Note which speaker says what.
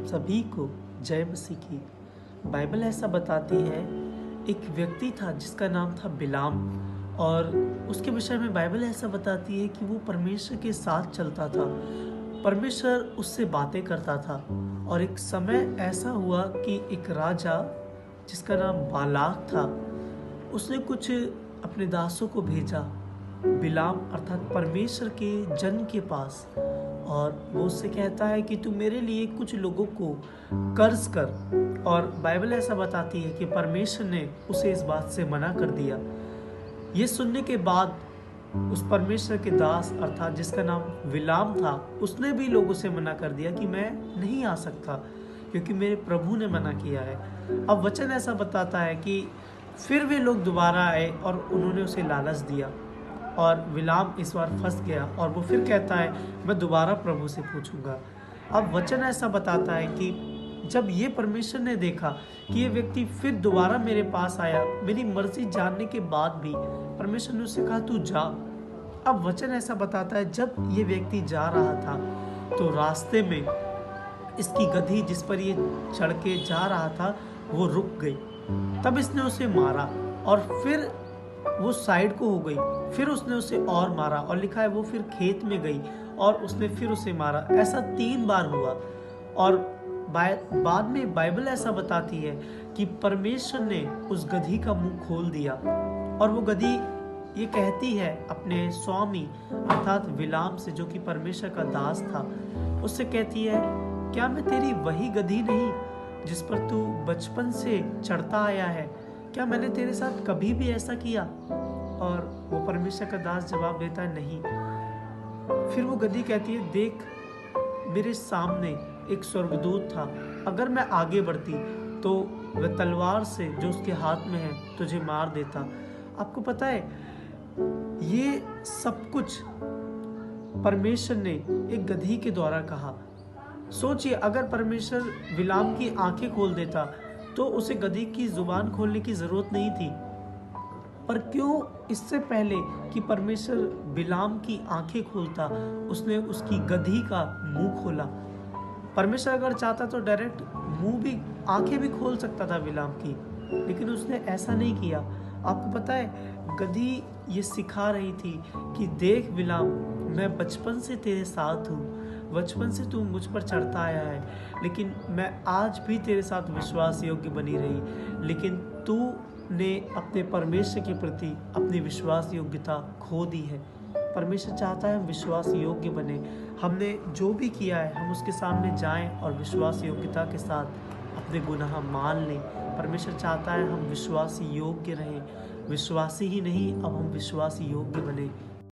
Speaker 1: सभी को जय मसीह की। बाइबल ऐसा बताती है, एक व्यक्ति था जिसका नाम था बिलाम, और उसके विषय में बाइबल ऐसा बताती है कि वो परमेश्वर के साथ चलता था, परमेश्वर उससे बातें करता था। और एक समय ऐसा हुआ कि एक राजा जिसका नाम बालाक था, उसने कुछ अपने दासों को भेजा बिलाम अर्थात परमेश्वर के जन के पास, और वो उससे कहता है कि तू मेरे लिए कुछ लोगों को कर्ज कर। और बाइबल ऐसा बताती है कि परमेश्वर ने उसे इस बात से मना कर दिया। ये सुनने के बाद उस परमेश्वर के दास अर्थात जिसका नाम बिलाम था, उसने भी लोगों से मना कर दिया कि मैं नहीं आ सकता क्योंकि मेरे प्रभु ने मना किया है। अब वचन ऐसा बताता है कि फिर वे लोग दोबारा आए और उन्होंने उसे लालच दिया, और बिलाम इस बार फंस गया और वो फिर कहता है मैं दोबारा प्रभु से पूछूंगा। अब वचन ऐसा बताता है कि जब ये परमेश्वर ने देखा कि ये व्यक्ति फिर दोबारा मेरे पास आया, मेरी मर्जी जानने के बाद भी परमेश्वर ने उससे कहा तू जा। अब वचन ऐसा बताता है जब ये व्यक्ति जा रहा था तो रास्ते में इसकी गधी जिस पर ये चढ़ के जा रहा था वो रुक गई। तब इसने उसे मारा और फिर वो साइड को हो गई। फिर उसने उसे और मारा, और लिखा है वो फिर खेत में गई और उसने फिर उसे मारा। ऐसा 3 बार हुआ। और बाद में बाइबल ऐसा बताती है कि परमेश्वर ने उस गधी का मुंह खोल दिया, और वो गधी ये कहती है अपने स्वामी अर्थात बिलाम से, जो कि परमेश्वर का दास था, उससे कहती है क्या मैं तेरी वही गधी नहीं जिस पर तू बचपन से चढ़ता आया है? क्या मैंने तेरे साथ कभी भी ऐसा किया? और वो परमेश्वर का दास जवाब देता है नहीं। फिर वो गधी कहती है देख, मेरे सामने एक स्वर्गदूत था, अगर मैं आगे बढ़ती तो वह तलवार से जो उसके हाथ में है तुझे मार देता। आपको पता है ये सब कुछ परमेश्वर ने एक गधी के द्वारा कहा। सोचिए, अगर परमेश्वर बिलाम की आंखें खोल देता तो उसे गधी की जुबान खोलने की जरूरत नहीं थी। पर क्यों इससे पहले कि परमेश्वर बिलाम की आंखें खोलता, उसने उसकी गधी का मुंह खोला। परमेश्वर अगर चाहता तो डायरेक्ट मुंह भी, आंखें भी खोल सकता था बिलाम की, लेकिन उसने ऐसा नहीं किया। आपको पता है गधी ये सिखा रही थी कि देख बिलाम, मैं बचपन से तेरे साथ हूँ, बचपन से तू मुझ पर चढ़ता आया है, लेकिन मैं आज भी तेरे साथ विश्वास योग्य बनी रही, लेकिन तू ने अपने परमेश्वर के प्रति अपनी विश्वास योग्यता खो दी है। परमेश्वर चाहता है हम विश्वास योग्य बने। हमने जो भी किया है हम उसके सामने जाएं और विश्वास योग्यता के साथ अपने गुनाह मान लें। परमेश्वर चाहता है हम विश्वासी योग्य रहें, विश्वासी ही नहीं अब हम विश्वासी योग्य बने।